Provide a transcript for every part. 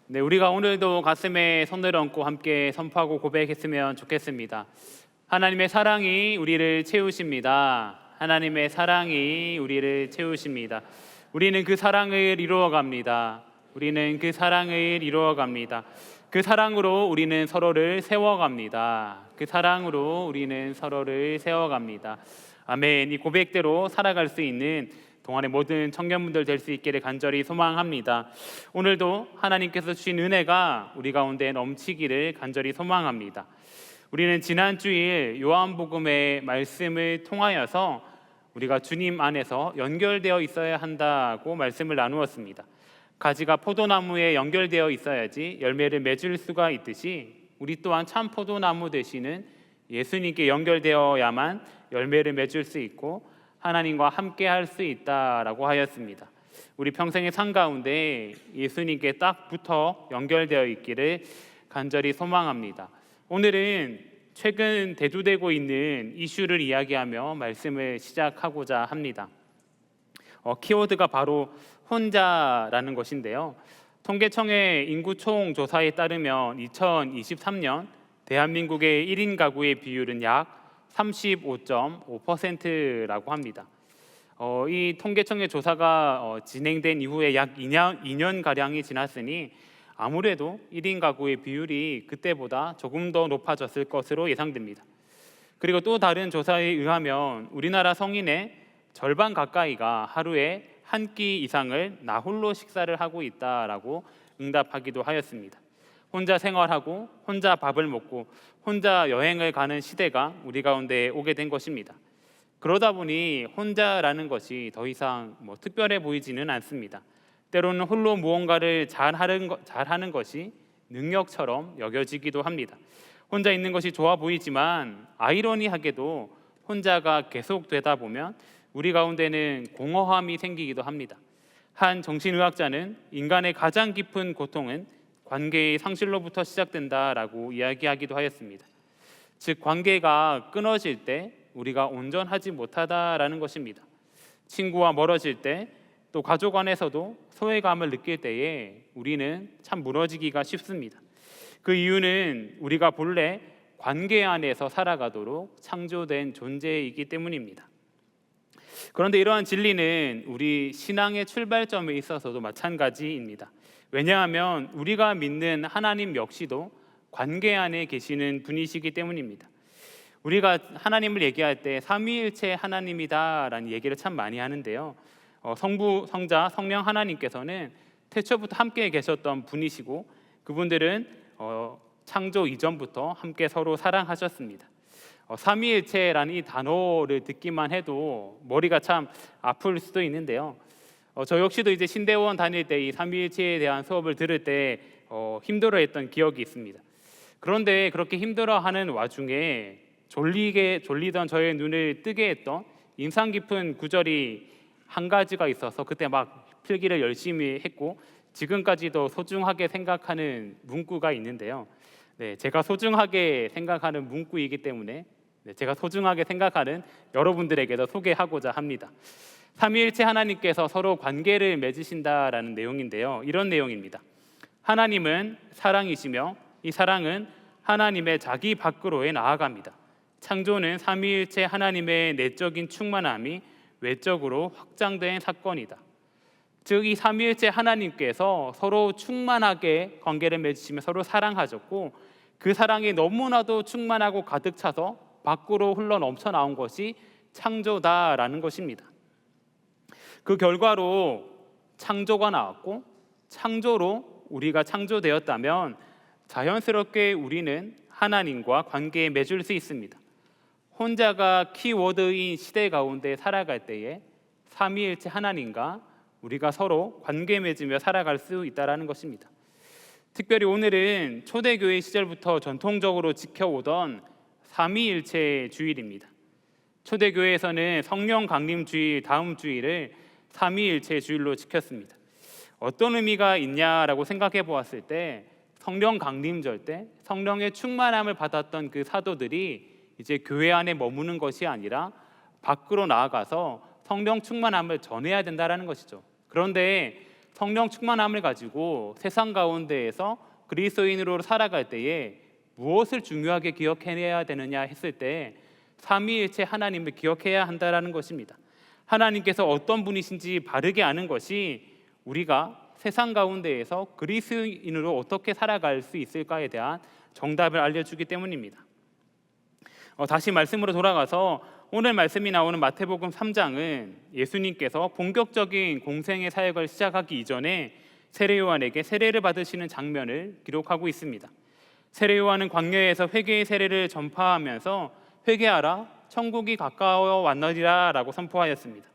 네, 우리가 오늘도 가슴에 손을 얹고 함께 선포하고 고백했으면 좋겠습니다. 하나님의 사랑이 우리를 채우십니다. 하나님의 사랑이 우리를 채우십니다. 우리는 그 사랑을 이루어갑니다. 우리는 그 사랑을 이루어갑니다. 그 사랑으로 우리는 서로를 세워갑니다. 그 사랑으로 우리는 서로를 세워갑니다. 아멘. 이 고백대로 살아갈 수 있는 동안의 모든 청년분들 될 수 있기를 간절히 소망합니다. 오늘도 하나님께서 주신 은혜가 우리 가운데 넘치기를 간절히 소망합니다. 우리는 지난 주일 요한복음의 말씀을 통하여서 우리가 주님 안에서 연결되어 있어야 한다고 말씀을 나누었습니다. 가지가 포도나무에 연결되어 있어야지 열매를 맺을 수가 있듯이 우리 또한 참 포도나무 되시는 예수님께 연결되어야만 열매를 맺을 수 있고 하나님과 함께 할 수 있다라고 하였습니다. 우리 평생의 삶 가운데 예수님께 딱 붙어 연결되어 있기를 간절히 소망합니다. 오늘은 최근 대두되고 있는 이슈를 이야기하며 말씀을 시작하고자 합니다. 키워드가 바로 혼자라는 것인데요. 통계청의 인구 총조사에 따르면 2023년 대한민국의 1인 가구의 비율은 약 35.5%라고 합니다. 이 통계청의 조사가 진행된 이후에 약 2년가량이 지났으니 아무래도 1인 가구의 비율이 그때보다 조금 더 높아졌을 것으로 예상됩니다. 그리고 또 다른 조사에 의하면 우리나라 성인의 절반 가까이가 하루에 한 끼 이상을 나 홀로 식사를 하고 있다라고 응답하기도 하였습니다. 혼자 생활하고 혼자 밥을 먹고 혼자 여행을 가는 시대가 우리 가운데 오게 된 것입니다. 그러다 보니 혼자라는 것이 더 이상 특별해 보이지는 않습니다. 때로는 홀로 무언가를 잘하는 것이 능력처럼 여겨지기도 합니다. 혼자 있는 것이 좋아 보이지만 아이러니하게도 혼자가 계속되다 보면 우리 가운데는 공허함이 생기기도 합니다. 한 정신의학자는 인간의 가장 깊은 고통은 관계의 상실로부터 시작된다라고 이야기하기도 하였습니다. 즉 관계가 끊어질 때 우리가 온전하지 못하다라는 것입니다. 친구와 멀어질 때 또 가족 안에서도 소외감을 느낄 때에 우리는 참 무너지기가 쉽습니다. 그 이유는 우리가 본래 관계 안에서 살아가도록 창조된 존재이기 때문입니다. 그런데 이러한 진리는 우리 신앙의 출발점에 있어서도 마찬가지입니다. 왜냐하면 우리가 믿는 하나님 역시도 관계 안에 계시는 분이시기 때문입니다. 우리가 하나님을 얘기할 때 삼위일체 하나님이다라는 얘기를 참 많이 하는데요. 성부, 성자, 성령 하나님께서는 태초부터 함께 계셨던 분이시고 그분들은 창조 이전부터 함께 서로 사랑하셨습니다. 삼위일체라는 이 단어를 듣기만 해도 머리가 참 아플 수도 있는데요. 저 역시도 이제 신대원 다닐 때 이 삼위일체에 대한 수업을 들을 때 힘들어했던 기억이 있습니다. 그런데 그렇게 힘들어하는 와중에 졸리던 저의 눈을 뜨게 했던 인상 깊은 구절이 한 가지가 있어서 그때 막 필기를 열심히 했고 지금까지도 소중하게 생각하는 문구가 있는데요. 제가 소중하게 생각하는 문구이기 때문에 제가 소중하게 생각하는 여러분들에게도 소개하고자 합니다. 삼위일체 하나님께서 서로 관계를 맺으신다라는 내용인데요. 이런 내용입니다. 하나님은 사랑이시며 이 사랑은 하나님의 자기 밖으로에 나아갑니다. 창조는 삼위일체 하나님의 내적인 충만함이 외적으로 확장된 사건이다. 즉 이 삼위일체 하나님께서 서로 충만하게 관계를 맺으시며 서로 사랑하셨고 그 사랑이 너무나도 충만하고 가득 차서 밖으로 흘러 넘쳐 나온 것이 창조다라는 것입니다. 그 결과로 창조가 나왔고 창조로 우리가 창조되었다면 자연스럽게 우리는 하나님과 관계에 맺을 수 있습니다. 혼자가 키워드인 시대 가운데 살아갈 때에 삼위일체 하나님과 우리가 서로 관계 맺으며 살아갈 수 있다는 것입니다. 특별히 오늘은 초대교회 시절부터 전통적으로 지켜오던 삼위일체 주일입니다. 초대교회에서는 성령 강림 주일 다음 주일을 삼위일체 주일로 지켰습니다. 어떤 의미가 있냐라고 생각해 보았을 때 성령 강림절 때 성령의 충만함을 받았던 그 사도들이 이제 교회 안에 머무는 것이 아니라 밖으로 나아가서 성령 충만함을 전해야 된다라는 것이죠. 그런데 성령 충만함을 가지고 세상 가운데에서 그리스도인으로 살아갈 때에 무엇을 중요하게 기억해야 되느냐 했을 때 삼위일체 하나님을 기억해야 한다라는 것입니다. 하나님께서 어떤 분이신지 바르게 아는 것이 우리가 세상 가운데에서 그리스도인으로 어떻게 살아갈 수 있을까에 대한 정답을 알려주기 때문입니다. 다시 말씀으로 돌아가서 오늘 말씀이 나오는 마태복음 3장은 예수님께서 본격적인 공생의 사역을 시작하기 이전에 세례 요한에게 세례를 받으시는 장면을 기록하고 있습니다. 세례 요한은 광야에서 회개의 세례를 전파하면서 회개하라 천국이 가까워 왔느니라 라고 선포하였습니다.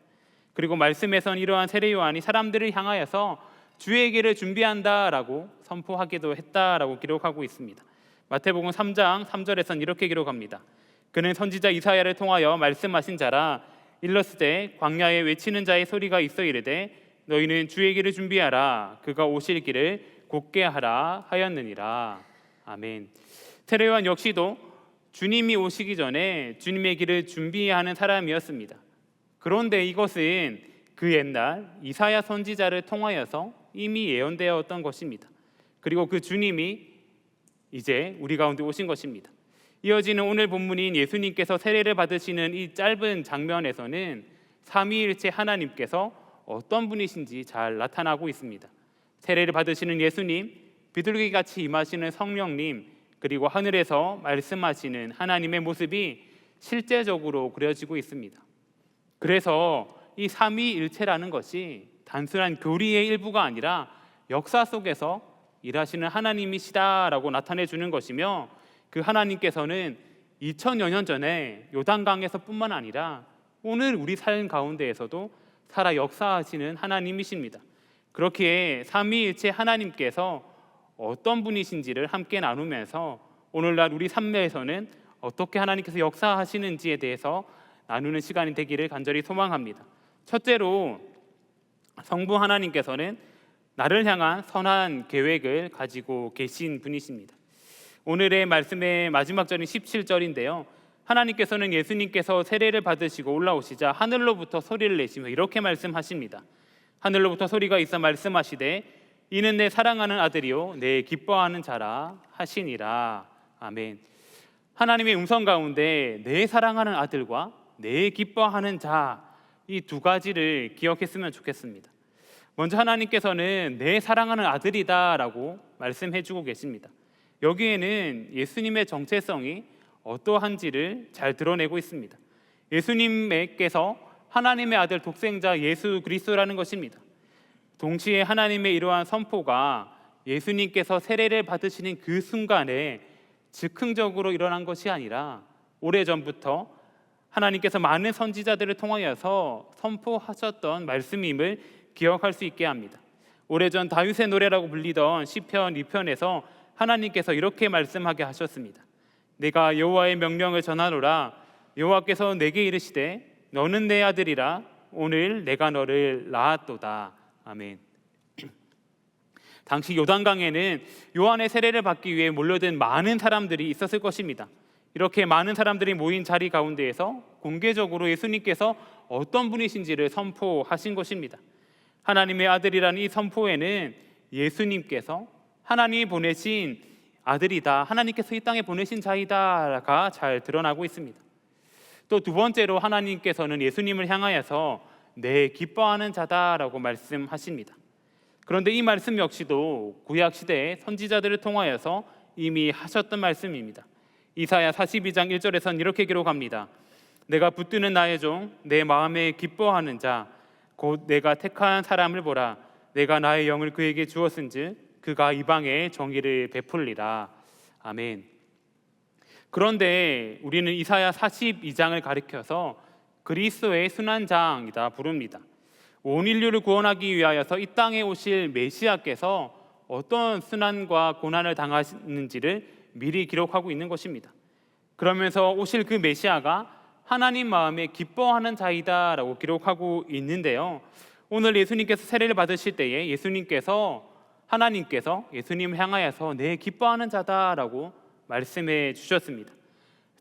그리고 말씀에선 이러한 세례 요한이 사람들을 향하여서 주의 길을 준비한다 라고 선포하기도 했다라고 기록하고 있습니다. 마태복음 3장 3절에선 이렇게 기록합니다. 그는 선지자 이사야를 통하여 말씀하신 자라. 일렀으되 광야에 외치는 자의 소리가 있어 이르되 너희는 주의 길을 준비하라 그가 오실 길을 곧게 하라 하였느니라. 아멘. 세례 요한 역시도 주님이 오시기 전에 주님의 길을 준비하는 사람이었습니다. 그런데 이것은 그 옛날 이사야 선지자를 통하여서 이미 예언되었던 것입니다. 그리고 그 주님이 이제 우리 가운데 오신 것입니다. 이어지는 오늘 본문인 예수님께서 세례를 받으시는 이 짧은 장면에서는 삼위일체 하나님께서 어떤 분이신지 잘 나타나고 있습니다. 세례를 받으시는 예수님, 비둘기같이 임하시는 성령님, 그리고 하늘에서 말씀하시는 하나님의 모습이 실제적으로 그려지고 있습니다. 그래서 이 삼위일체라는 것이 단순한 교리의 일부가 아니라 역사 속에서 일하시는 하나님이시다라고 나타내 주는 것이며, 그 하나님께서는 2000여 년 전에 요단강에서뿐만 아니라 오늘 우리 삶 가운데에서도 살아 역사하시는 하나님이십니다. 그렇기에 삼위일체 하나님께서 어떤 분이신지를 함께 나누면서 오늘날 우리 삶에서는 어떻게 하나님께서 역사하시는지에 대해서 나누는 시간이 되기를 간절히 소망합니다. 첫째로 성부 하나님께서는 나를 향한 선한 계획을 가지고 계신 분이십니다. 오늘의 말씀의 마지막 절인 17절인데요. 하나님께서는 예수님께서 세례를 받으시고 올라오시자 하늘로부터 소리를 내시며 이렇게 말씀하십니다. 하늘로부터 소리가 있어 말씀하시되 이는 내 사랑하는 아들이요 내 기뻐하는 자라 하시니라. 아멘. 하나님의 음성 가운데 내 사랑하는 아들과 내 기뻐하는 자, 이 두 가지를 기억했으면 좋겠습니다. 먼저 하나님께서는 내 사랑하는 아들이다 라고 말씀해주고 계십니다. 여기에는 예수님의 정체성이 어떠한지를 잘 드러내고 있습니다. 예수님께서 하나님의 아들 독생자 예수 그리스도라는 것입니다. 동시에 하나님의 이러한 선포가 예수님께서 세례를 받으시는 그 순간에 즉흥적으로 일어난 것이 아니라 오래전부터 하나님께서 많은 선지자들을 통하여서 선포하셨던 말씀임을 기억할 수 있게 합니다. 오래전 다윗의 노래라고 불리던 시편 2편에서 하나님께서 이렇게 말씀하게 하셨습니다. 내가 여호와의 명령을 전하노라. 여호와께서 내게 이르시되 너는 내 아들이라. 오늘 내가 너를 낳았도다. 아멘. 당시 요단강에는 요한의 세례를 받기 위해 몰려든 많은 사람들이 있었을 것입니다. 이렇게 많은 사람들이 모인 자리 가운데에서 공개적으로 예수님께서 어떤 분이신지를 선포하신 것입니다. 하나님의 아들이라는 이 선포에는 예수님께서 하나님이 보내신 아들이다, 하나님께서 이 땅에 보내신 자이다가 잘 드러나고 있습니다. 또 두 번째로 하나님께서는 예수님을 향하여서 내 기뻐하는 자다라고 말씀하십니다. 그런데 이 말씀 역시도 구약 시대의 선지자들을 통하여서 이미 하셨던 말씀입니다. 이사야 42장 1절에선 이렇게 기록합니다. 내가 붙드는 나의 종 내 마음에 기뻐하는 자 곧 내가 택한 사람을 보라. 내가 나의 영을 그에게 주었은즉 그가 이방에 정의를 베풀리라. 아멘. 그런데 우리는 이사야 42장을 가리켜서 그리스도의 순환장이다 부릅니다. 온 인류를 구원하기 위하여서 이 땅에 오실 메시아께서 어떤 순환과 고난을 당하시는지를 미리 기록하고 있는 것입니다. 그러면서 오실 그 메시아가 하나님 마음에 기뻐하는 자이다 라고 기록하고 있는데요. 오늘 예수님께서 세례를 받으실 때에 하나님께서 예수님을 향하여서 내 기뻐하는 자다라고 말씀해 주셨습니다.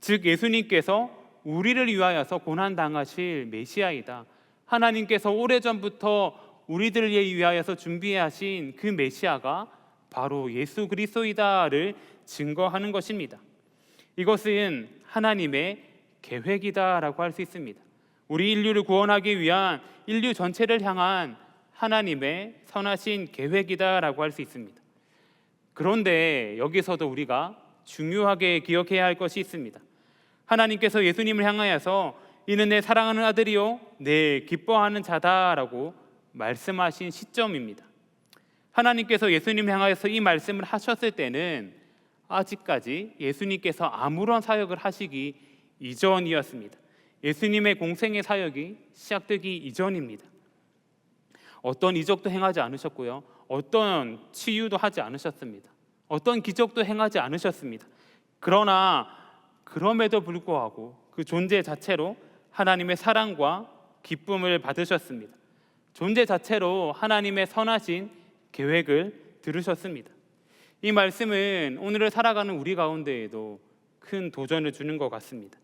즉 예수님께서 우리를 위하여서 고난 당하실 메시아이다. 하나님께서 오래전부터 우리들을 위하여서 준비하신 그 메시아가 바로 예수 그리스도이다를 증거하는 것입니다. 이것은 하나님의 계획이다라고 할 수 있습니다. 우리 인류를 구원하기 위한 인류 전체를 향한 하나님의 선하신 계획이다라고 할 수 있습니다. 그런데 여기서도 우리가 중요하게 기억해야 할 것이 있습니다. 하나님께서 예수님을 향하여서 이는 내 사랑하는 아들이요 내 기뻐하는 자다라고 말씀하신 시점입니다. 하나님께서 예수님을 향하여서 이 말씀을 하셨을 때는 아직까지 예수님께서 아무런 사역을 하시기 이전이었습니다. 예수님의 공생의 사역이 시작되기 이전입니다. 어떤 이적도 행하지 않으셨고요, 어떤 치유도 하지 않으셨습니다. 어떤 기적도 행하지 않으셨습니다. 그러나 그럼에도 불구하고 그 존재 자체로 하나님의 사랑과 기쁨을 받으셨습니다. 존재 자체로 하나님의 선하신 계획을 들으셨습니다. 이 말씀은 오늘을 살아가는 우리 가운데에도 큰 도전을 주는 것 같습니다.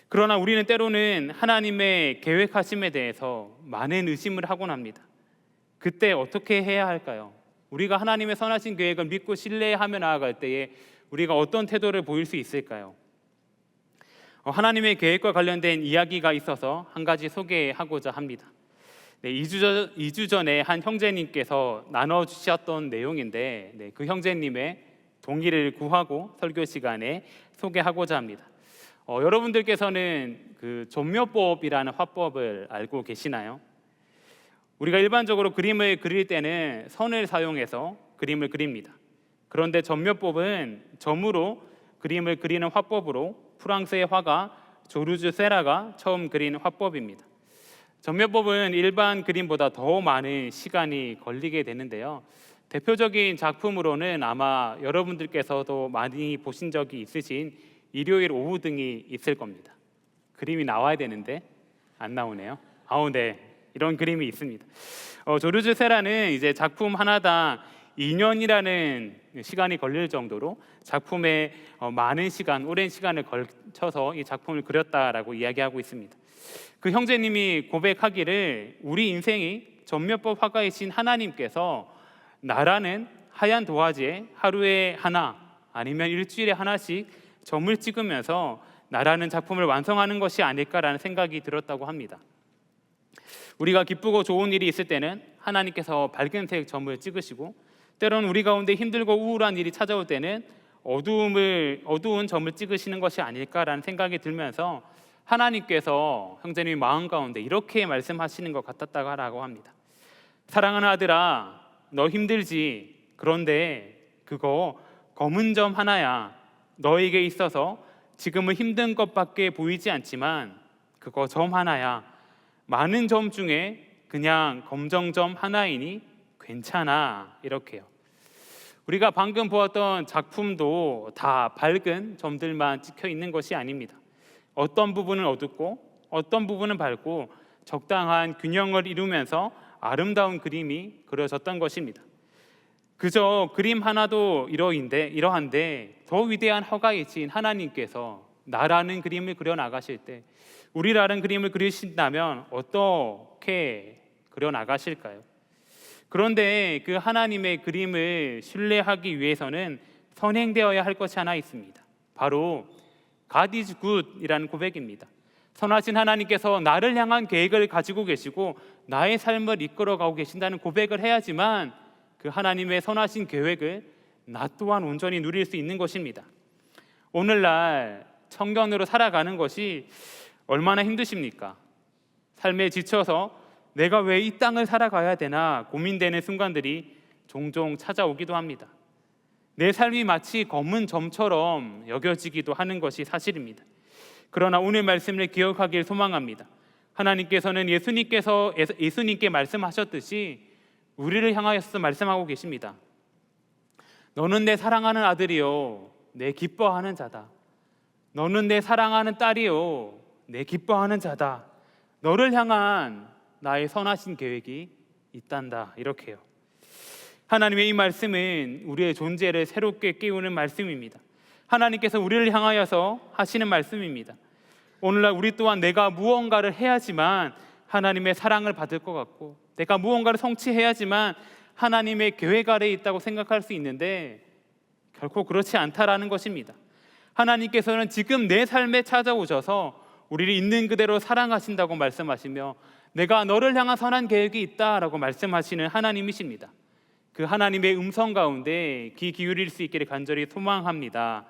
그러나 우리는 때로는 하나님의 계획하심에 대해서 많은 의심을 하곤 합니다. 그때 어떻게 해야 할까요? 우리가 하나님의 선하신 계획을 믿고 신뢰하며 나아갈 때에 우리가 어떤 태도를 보일 수 있을까요? 하나님의 계획과 관련된 이야기가 있어서 한 가지 소개하고자 합니다. 2주 전에 한 형제님께서 나눠주셨던 내용인데 그 형제님의 동의를 구하고 설교 시간에 소개하고자 합니다. 여러분들께서는 그 점묘법이라는 화법을 알고 계시나요? 우리가 일반적으로 그림을 그릴 때는 선을 사용해서 그림을 그립니다. 그런데 점묘법은 점으로 그림을 그리는 화법으로 프랑스의 화가 조르주 세라가 처음 그린 화법입니다. 점묘법은 일반 그림보다 더 많은 시간이 걸리게 되는데요. 대표적인 작품으로는 아마 여러분들께서도 많이 보신 적이 있으신 일요일 오후 등이 있을 겁니다. 그림이 나와야 되는데 안 나오네요. 네, 이런 그림이 있습니다. 조르주 세라는 이제 작품 하나당 2년이라는 시간이 걸릴 정도로 작품에 많은 시간, 오랜 시간을 걸쳐서 이 작품을 그렸다라고 이야기하고 있습니다. 그 형제님이 고백하기를 우리 인생이 점묘법 화가이신 하나님께서 나라는 하얀 도화지에 하루에 하나 아니면 일주일에 하나씩 점을 찍으면서 나라는 작품을 완성하는 것이 아닐까라는 생각이 들었다고 합니다. 우리가 기쁘고 좋은 일이 있을 때는 하나님께서 밝은색 점을 찍으시고 때로는 우리 가운데 힘들고 우울한 일이 찾아올 때는 어두운 점을 찍으시는 것이 아닐까라는 생각이 들면서 하나님께서 형제님의 마음 가운데 이렇게 말씀하시는 것 같았다고 합니다. 사랑하는 아들아, 너 힘들지? 그런데 그거 검은 점 하나야. 너에게 있어서 지금은 힘든 것밖에 보이지 않지만 그거 점 하나야. 많은 점 중에 그냥 검정점 하나이니 괜찮아. 이렇게요. 우리가 방금 보았던 작품도 다 밝은 점들만 찍혀 있는 것이 아닙니다. 어떤 부분은 어둡고 어떤 부분은 밝고 적당한 균형을 이루면서 아름다운 그림이 그려졌던 것입니다. 그저 그림 하나도 이러한데 더 위대한 화가이신 하나님께서 나라는 그림을 그려 나가실 때 우리라는 그림을 그리신다면 어떻게 그려 나가실까요? 그런데 그 하나님의 그림을 신뢰하기 위해서는 선행되어야 할 것이 하나 있습니다. 바로 God is good이라는 고백입니다. 선하신 하나님께서 나를 향한 계획을 가지고 계시고 나의 삶을 이끌어가고 계신다는 고백을 해야지만 그 하나님의 선하신 계획을 나 또한 온전히 누릴 수 있는 것입니다. 오늘날 청년으로 살아가는 것이 얼마나 힘드십니까? 삶에 지쳐서 내가 왜 이 땅을 살아가야 되나 고민되는 순간들이 종종 찾아오기도 합니다. 내 삶이 마치 검은 점처럼 여겨지기도 하는 것이 사실입니다. 그러나 오늘 말씀을 기억하길 소망합니다. 하나님께서는 예수님께 말씀하셨듯이 우리를 향하여서 말씀하고 계십니다. 너는 내 사랑하는 아들이요 내 기뻐하는 자다. 너는 내 사랑하는 딸이요 내 기뻐하는 자다. 너를 향한 나의 선하신 계획이 있단다. 이렇게요. 하나님의 이 말씀은 우리의 존재를 새롭게 깨우는 말씀입니다. 하나님께서 우리를 향하여서 하시는 말씀입니다. 오늘날 우리 또한 내가 무언가를 해야지만 하나님의 사랑을 받을 것 같고 내가 무언가를 성취해야지만 하나님의 계획 아래에 있다고 생각할 수 있는데 결코 그렇지 않다라는 것입니다. 하나님께서는 지금 내 삶에 찾아오셔서 우리를 있는 그대로 사랑하신다고 말씀하시며 내가 너를 향한 선한 계획이 있다라고 말씀하시는 하나님이십니다. 그 하나님의 음성 가운데 귀 기울일 수 있기를 간절히 소망합니다.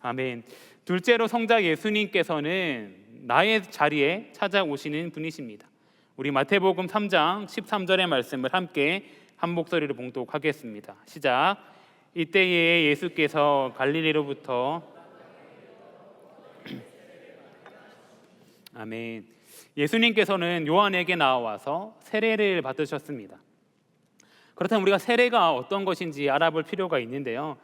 아멘. 둘째로 성자 예수님께서는 나의 자리에 찾아오시는 분이십니다. 우리 마태복음 3장 13절의 말씀을 함께 한 목소리로 봉독하겠습니다. 시작. 이때에 예수께서 갈릴리로부터 아멘. 예수님께서는 요한에게 나와서 세례를 받으셨습니다. 그렇다면 우리가 세례가 어떤 것인지 알아볼 필요가 있는데요.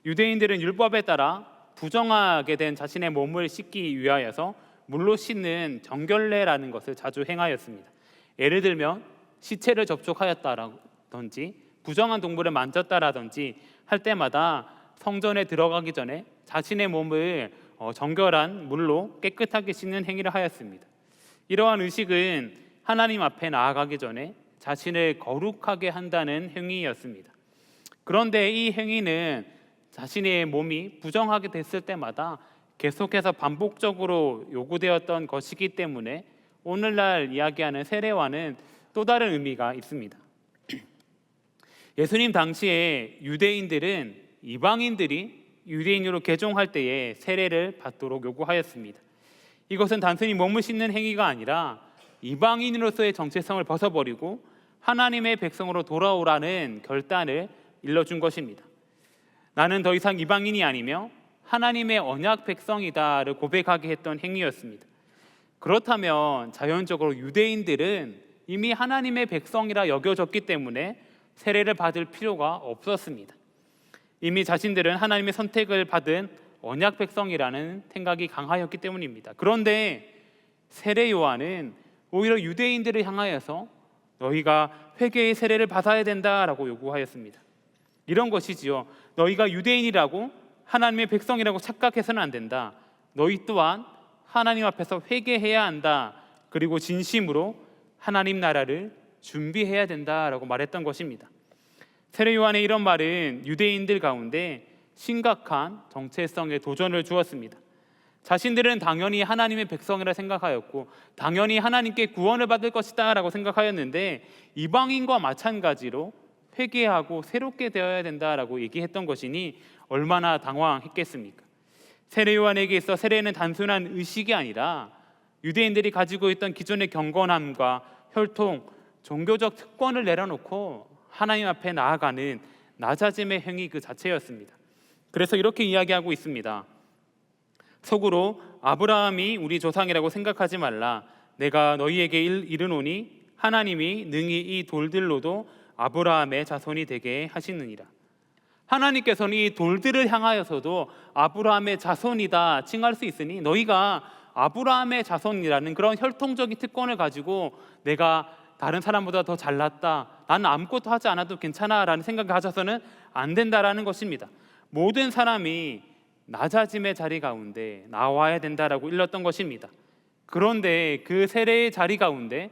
유대인들은 율법에 따라 부정하게 된 자신의 몸을 씻기 위하여서 물로 씻는 정결례라는 것을 자주 행하였습니다. 예를 들면 시체를 접촉하였다라든지 부정한 동물을 만졌다라든지 할 때마다 성전에 들어가기 전에 자신의 몸을 정결한 물로 깨끗하게 씻는 행위를 하였습니다. 이러한 의식은 하나님 앞에 나아가기 전에 자신을 거룩하게 한다는 행위였습니다. 그런데 이 행위는 자신의 몸이 부정하게 됐을 때마다 계속해서 반복적으로 요구되었던 것이기 때문에 오늘날 이야기하는 세례와는 또 다른 의미가 있습니다. 예수님 당시에 유대인들은 이방인들이 유대인으로 개종할 때에 세례를 받도록 요구하였습니다. 이것은 단순히 몸을 씻는 행위가 아니라 이방인으로서의 정체성을 벗어버리고 하나님의 백성으로 돌아오라는 결단을 일러준 것입니다. 나는 더 이상 이방인이 아니며 하나님의 언약 백성이다를 고백하게 했던 행위였습니다. 그렇다면 자연적으로 유대인들은 이미 하나님의 백성이라 여겨졌기 때문에 세례를 받을 필요가 없었습니다. 이미 자신들은 하나님의 선택을 받은 언약 백성이라는 생각이 강하였기 때문입니다. 그런데 세례 요한은 오히려 유대인들을 향하여서 너희가 회개의 세례를 받아야 된다라고 요구하였습니다. 이런 것이지요. 너희가 유대인이라고 하나님의 백성이라고 착각해서는 안 된다. 너희 또한 하나님 앞에서 회개해야 한다. 그리고 진심으로 하나님 나라를 준비해야 된다라고 말했던 것입니다. 세례 요한의 이런 말은 유대인들 가운데 심각한 정체성에 도전을 주었습니다. 자신들은 당연히 하나님의 백성이라 생각하였고 당연히 하나님께 구원을 받을 것이다 라고 생각하였는데 이방인과 마찬가지로 회개하고 새롭게 되어야 된다라고 얘기했던 것이니 얼마나 당황했겠습니까? 세례 요한에게 있어 세례는 단순한 의식이 아니라 유대인들이 가지고 있던 기존의 경건함과 혈통, 종교적 특권을 내려놓고 하나님 앞에 나아가는 낮아짐의 행위 그 자체였습니다. 그래서 이렇게 이야기하고 있습니다. 속으로 아브라함이 우리 조상이라고 생각하지 말라. 내가 너희에게 이르노니 하나님이 능히 이 돌들로도 아브라함의 자손이 되게 하시느니라. 하나님께서는 이 돌들을 향하여서도 아브라함의 자손이다 칭할 수 있으니 너희가 아브라함의 자손이라는 그런 혈통적인 특권을 가지고 내가 다른 사람보다 더 잘났다, 나는 아무것도 하지 않아도 괜찮아 라는 생각을 가져서는 안 된다라는 것입니다. 모든 사람이 낮아짐의 자리 가운데 나와야 된다라고 일렀던 것입니다. 그런데 그 세례의 자리 가운데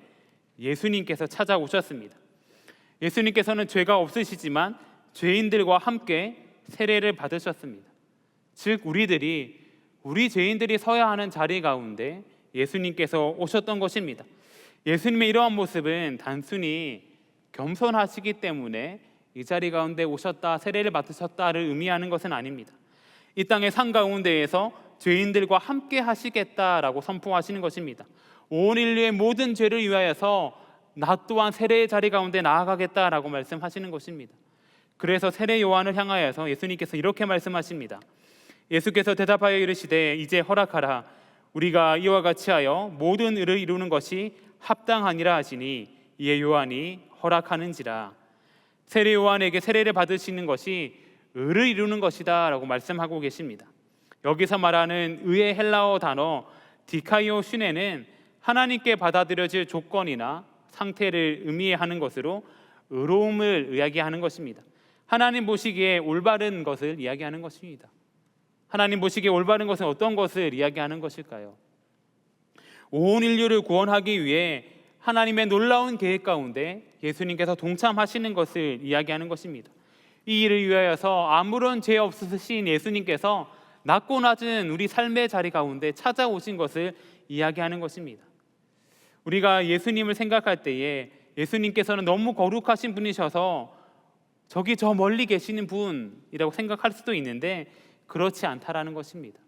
예수님께서 찾아오셨습니다. 예수님께서는 죄가 없으시지만 죄인들과 함께 세례를 받으셨습니다. 즉 우리 죄인들이 서야 하는 자리 가운데 예수님께서 오셨던 것입니다. 예수님의 이러한 모습은 단순히 겸손하시기 때문에 이 자리 가운데 오셨다, 세례를 받으셨다를 의미하는 것은 아닙니다. 이 땅의 산 가운데에서 죄인들과 함께 하시겠다라고 선포하시는 것입니다. 온 인류의 모든 죄를 위하여서 나 또한 세례의 자리 가운데 나아가겠다라고 말씀하시는 것입니다. 그래서 세례 요한을 향하여서 예수님께서 이렇게 말씀하십니다. 예수께서 대답하여 이르시되 이제 허락하라. 우리가 이와 같이 하여 모든 의를 이루는 것이 합당하니라 하시니 이에 요한이 허락하는지라. 세례 요한에게 세례를 받으시는 것이 의를 이루는 것이다 라고 말씀하고 계십니다. 여기서 말하는 의의 헬라어 단어 디카이오 슈네는 하나님께 받아들여질 조건이나 상태를 의미하는 것으로 의로움을 이야기하는 것입니다. 하나님 보시기에 올바른 것을 이야기하는 것입니다. 하나님 보시기에 올바른 것은 어떤 것을 이야기하는 것일까요? 온 인류를 구원하기 위해 하나님의 놀라운 계획 가운데 예수님께서 동참하시는 것을 이야기하는 것입니다. 이 일을 위하여서 아무런 죄 없으신 예수님께서 낮고 낮은 우리 삶의 자리 가운데 찾아오신 것을 이야기하는 것입니다. 우리가 예수님을 생각할 때에 예수님께서는 너무 거룩하신 분이셔서 저기 저 멀리 계시는 분이라고 생각할 수도 있는데 그렇지 않다라는 것입니다.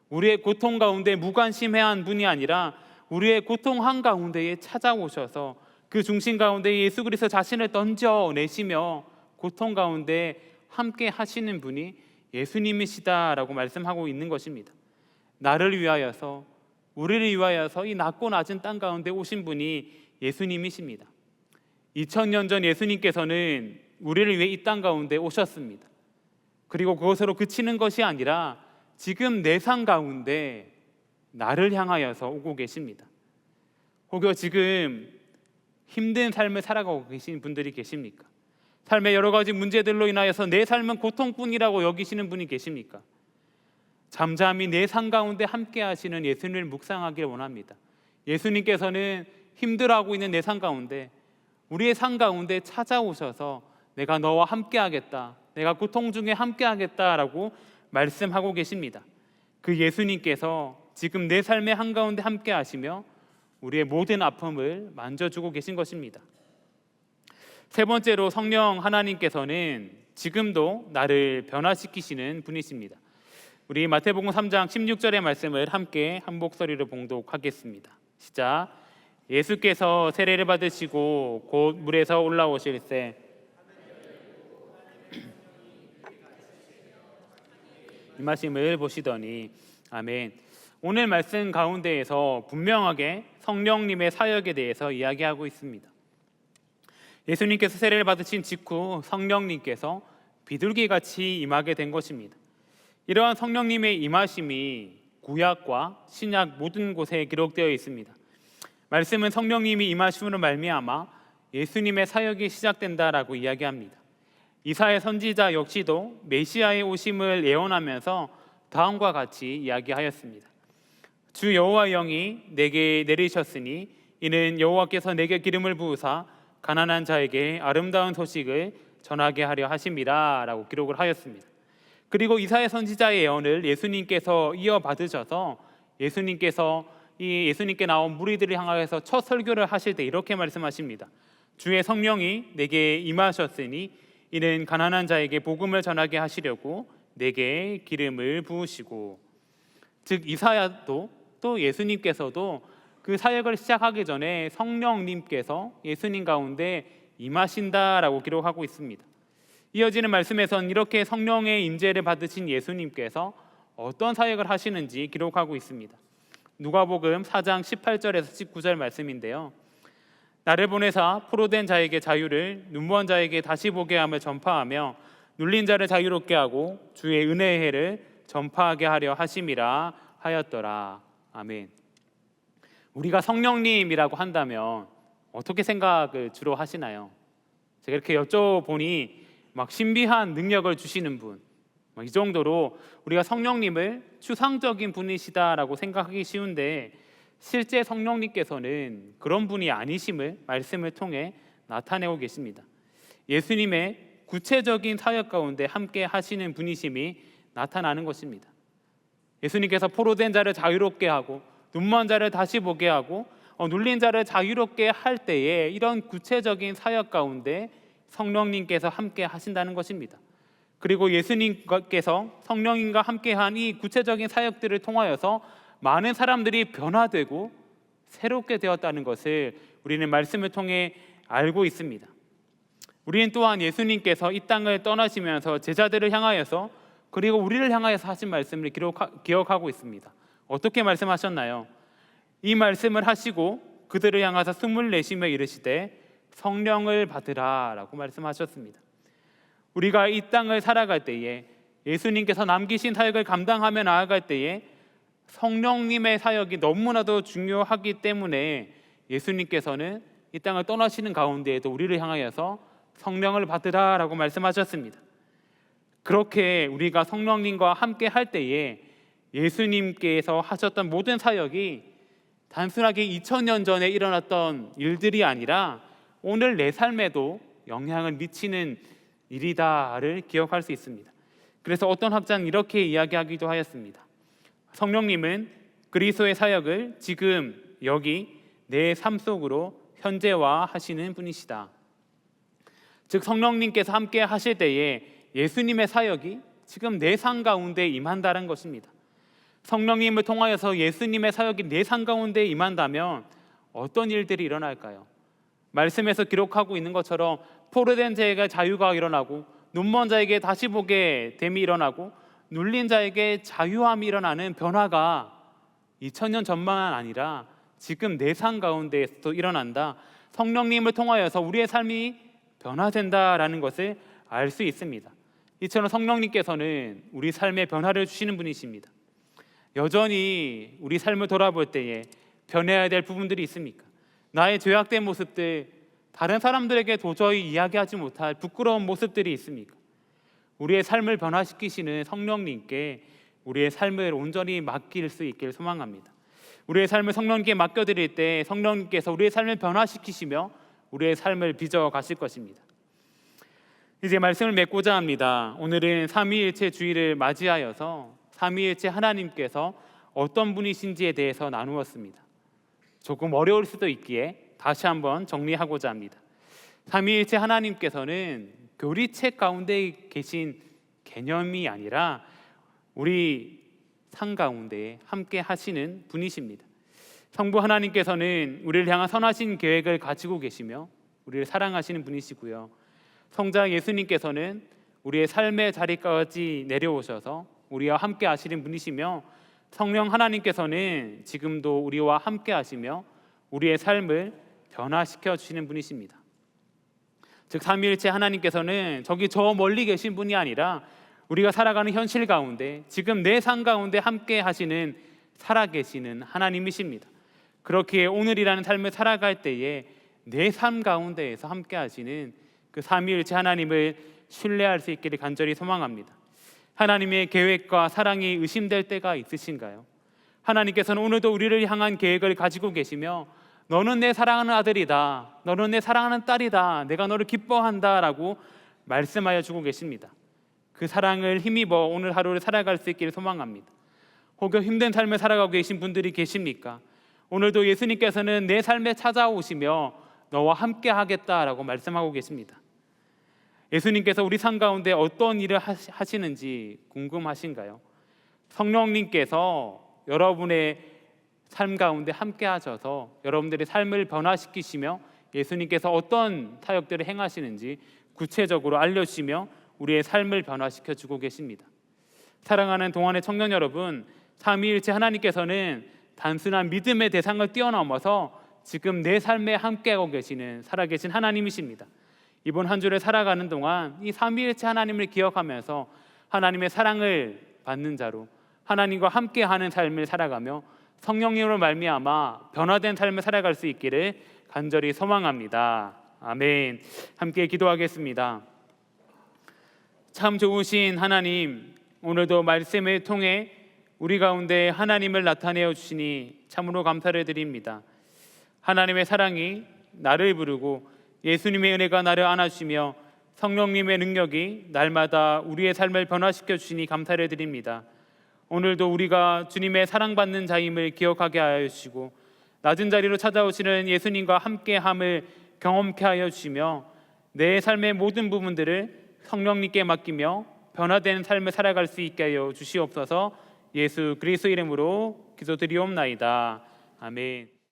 우리의 고통 가운데 무관심해한 분이 아니라 우리의 고통 한가운데에 찾아오셔서 그 중심 가운데 예수 그리스도 자신을 던져내시며 고통 가운데 함께 하시는 분이 예수님이시다라고 말씀하고 있는 것입니다. 나를 위하여서, 우리를 위하여서 이 낮고 낮은 땅 가운데 오신 분이 예수님이십니다. 2000년 전 예수님께서는 우리를 위해 이 땅 가운데 오셨습니다. 그리고 그것으로 그치는 것이 아니라 지금 내 삶 가운데 나를 향하여서 오고 계십니다. 혹여 지금 힘든 삶을 살아가고 계신 분들이 계십니까? 삶의 여러 가지 문제들로 인하여서 내 삶은 고통뿐이라고 여기시는 분이 계십니까? 잠잠히 내 삶 가운데 함께 하시는 예수님을 묵상하길 원합니다. 예수님께서는 힘들어하고 있는 내 삶 가운데, 우리의 삶 가운데 찾아오셔서 내가 너와 함께 하겠다, 내가 고통 중에 함께 하겠다라고 말씀하고 계십니다. 그 예수님께서 지금 내 삶의 한가운데 함께 하시며 우리의 모든 아픔을 만져주고 계신 것입니다. 세 번째로 성령 하나님께서는 지금도 나를 변화시키시는 분이십니다. 우리 마태복음 3장 16절의 말씀을 함께 한 목소리로 봉독하겠습니다. 시작. 예수께서 세례를 받으시고 곧 물에서 올라오실 때 임하심을 보시더니. 아멘. 오늘 말씀 가운데에서 분명하게 성령님의 사역에 대해서 이야기하고 있습니다. 예수님께서 세례를 받으신 직후 성령님께서 비둘기같이 임하게 된 것입니다. 이러한 성령님의 임하심이 구약과 신약 모든 곳에 기록되어 있습니다. 말씀은 성령님이 임하심으로 말미암아 예수님의 사역이 시작된다라고 이야기합니다. 이사야 선지자 역시도 메시아의 오심을 예언하면서 다음과 같이 이야기하였습니다. 주 여호와 영이 내게 내리셨으니 이는 여호와께서 내게 기름을 부으사 가난한 자에게 아름다운 소식을 전하게 하려 하심이라 라고 기록을 하였습니다. 그리고 이사야 선지자의 예언을 예수님께서 이어받으셔서 예수님께 나온 무리들을 향하여서 첫 설교를 하실 때 이렇게 말씀하십니다. 주의 성령이 내게 임하셨으니 이는 가난한 자에게 복음을 전하게 하시려고 내게 기름을 부으시고. 즉 이사야도 또 예수님께서도 그 사역을 시작하기 전에 성령님께서 예수님 가운데 임하신다라고 기록하고 있습니다. 이어지는 말씀에선 이렇게 성령의 임재를 받으신 예수님께서 어떤 사역을 하시는지 기록하고 있습니다. 누가복음 4장 18절에서 19절 말씀인데요. 나를 보내사 포로된 자에게 자유를, 눈먼 자에게 다시 보게 함을 전파하며 눌린 자를 자유롭게 하고 주의 은혜의 해를 전파하게 하려 하심이라 하였더라. 아멘. 우리가 성령님이라고 한다면 어떻게 생각을 주로 하시나요? 제가 이렇게 여쭤보니 막 신비한 능력을 주시는 분, 이 정도로 우리가 성령님을 추상적인 분이시다라고 생각하기 쉬운데 실제 성령님께서는 그런 분이 아니심을 말씀을 통해 나타내고 계십니다. 예수님의 구체적인 사역 가운데 함께 하시는 분이심이 나타나는 것입니다. 예수님께서 포로된 자를 자유롭게 하고 눈먼 자를 다시 보게 하고 눌린 자를 자유롭게 할 때에 이런 구체적인 사역 가운데 성령님께서 함께 하신다는 것입니다. 그리고 예수님께서 성령님과 함께한 이 구체적인 사역들을 통하여서 많은 사람들이 변화되고 새롭게 되었다는 것을 우리는 말씀을 통해 알고 있습니다. 우리는 또한 예수님께서 이 땅을 떠나시면서 제자들을 향하여서 그리고 우리를 향하여서 하신 말씀을 기억하고 있습니다. 어떻게 말씀하셨나요? 이 말씀을 하시고 그들을 향하서 숨을 내쉬며 이르시되 성령을 받으라 라고 말씀하셨습니다. 우리가 이 땅을 살아갈 때에 예수님께서 남기신 사역을 감당하며 나아갈 때에 성령님의 사역이 너무나도 중요하기 때문에 예수님께서는 이 땅을 떠나시는 가운데에도 우리를 향하여서 성령을 받으라 라고 말씀하셨습니다. 그렇게 우리가 성령님과 함께 할 때에 예수님께서 하셨던 모든 사역이 단순하게 2000년 전에 일어났던 일들이 아니라 오늘 내 삶에도 영향을 미치는 일이다를 기억할 수 있습니다. 그래서 어떤 학자는 이렇게 이야기하기도 하였습니다. 성령님은 그리스도의 사역을 지금 여기 내 삶 속으로 현재화하시는 분이시다. 즉 성령님께서 함께 하실 때에 예수님의 사역이 지금 내 삶 가운데 임한다는 것입니다. 성령님을 통하여서 예수님의 사역이 내 삶 가운데 임한다면 어떤 일들이 일어날까요? 말씀에서 기록하고 있는 것처럼 포로된 자에게 자유가 일어나고 눈먼 자에게 다시 보게 됨이 일어나고 눌린 자에게 자유함이 일어나는 변화가 2000년 전만 아니라 지금 내 삶 가운데에서도 일어난다. 성령님을 통하여서 우리의 삶이 변화된다라는 것을 알 수 있습니다. 이처럼 성령님께서는 우리 삶에 변화를 주시는 분이십니다. 여전히 우리 삶을 돌아볼 때에 변해야 될 부분들이 있습니까? 나의 죄악된 모습들, 다른 사람들에게 도저히 이야기하지 못할 부끄러운 모습들이 있습니까? 우리의 삶을 변화시키시는 성령님께 우리의 삶을 온전히 맡길 수 있길 소망합니다. 우리의 삶을 성령님께 맡겨드릴 때 성령님께서 우리의 삶을 변화시키시며 우리의 삶을 빚어 가실 것입니다. 이제 말씀을 맺고자 합니다. 오늘은 삼위일체 주일을 맞이하여서 삼위일체 하나님께서 어떤 분이신지에 대해서 나누었습니다. 조금 어려울 수도 있기에 다시 한번 정리하고자 합니다. 삼위일체 하나님께서는 교리책 가운데 계신 개념이 아니라 우리 삶 가운데 함께 하시는 분이십니다. 성부 하나님께서는 우리를 향한 선하신 계획을 가지고 계시며 우리를 사랑하시는 분이시고요. 성자 예수님께서는 우리의 삶의 자리까지 내려오셔서 우리와 함께 하시는 분이시며 성령 하나님께서는 지금도 우리와 함께 하시며 우리의 삶을 변화시켜 주시는 분이십니다. 즉 삼위일체 하나님께서는 저기 저 멀리 계신 분이 아니라 우리가 살아가는 현실 가운데 지금 내 삶 가운데 함께 하시는 살아계시는 하나님이십니다. 그렇기에 오늘이라는 삶을 살아갈 때에 내 삶 가운데에서 함께 하시는 그 삼위일체 하나님을 신뢰할 수 있기를 간절히 소망합니다. 하나님의 계획과 사랑이 의심될 때가 있으신가요? 하나님께서는 오늘도 우리를 향한 계획을 가지고 계시며 너는 내 사랑하는 아들이다, 너는 내 사랑하는 딸이다, 내가 너를 기뻐한다 라고 말씀하여 주고 계십니다. 그 사랑을 힘입어 오늘 하루를 살아갈 수 있기를 소망합니다. 혹여 힘든 삶을 살아가고 계신 분들이 계십니까? 오늘도 예수님께서는 내 삶에 찾아오시며 너와 함께 하겠다라고 말씀하고 계십니다. 예수님께서 우리 삶 가운데 어떤 일을 하시는지 궁금하신가요? 성령님께서 여러분의 삶 가운데 함께 하셔서 여러분들의 삶을 변화시키시며 예수님께서 어떤 사역들을 행하시는지 구체적으로 알려주시며 우리의 삶을 변화시켜 주고 계십니다. 사랑하는 동안의 청년 여러분, 삼위일체 하나님께서는 단순한 믿음의 대상을 뛰어넘어서 지금 내 삶에 함께하고 계시는 살아계신 하나님이십니다. 이번 한 주를 살아가는 동안 이 삼위일체 하나님을 기억하면서 하나님의 사랑을 받는 자로 하나님과 함께하는 삶을 살아가며 성령님으로 말미암아 변화된 삶을 살아갈 수 있기를 간절히 소망합니다. 아멘. 함께 기도하겠습니다. 참 좋으신 하나님, 오늘도 말씀을 통해 우리 가운데 하나님을 나타내어 주시니 참으로 감사를 드립니다. 하나님의 사랑이 나를 부르고 예수님의 은혜가 나를 안아주시며 성령님의 능력이 날마다 우리의 삶을 변화시켜 주시니 감사를 드립니다. 오늘도 우리가 주님의 사랑받는 자임을 기억하게 하여 주시고 낮은 자리로 찾아오시는 예수님과 함께함을 경험케 하여 주시며 내 삶의 모든 부분들을 성령님께 맡기며 변화된 삶을 살아갈 수 있게 하여 주시옵소서. 예수 그리스도 이름으로 기도드리옵나이다. 아멘.